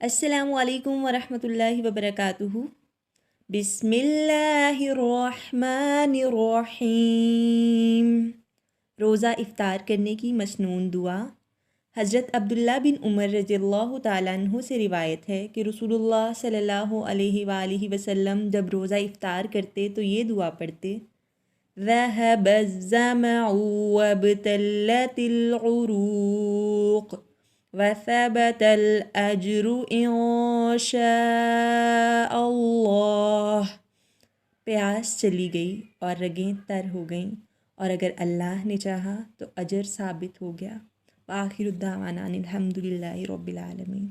السلام علیکم ورحمۃ اللہ وبرکاتہ۔ بسم اللہ الرحمن الرحیم۔ روزہ افطار کرنے کی مسنون دعا۔ حضرت عبداللہ بن عمر رضی اللہ تعالیٰ عنہ سے روایت ہے کہ رسول اللہ صلی اللہ علیہ وآلہ وسلم جب روزہ افطار کرتے تو یہ دعا پڑھتے: ذهب الظمأ وابتلت العروق وثبت الأجر إن شاء اللہ۔ پیاس چلی گئی اور رگیں تر ہو گئیں، اور اگر اللہ نے چاہا تو اجر ثابت ہو گیا۔ وآخر الدعوانا الحمد للہ رب العالمین۔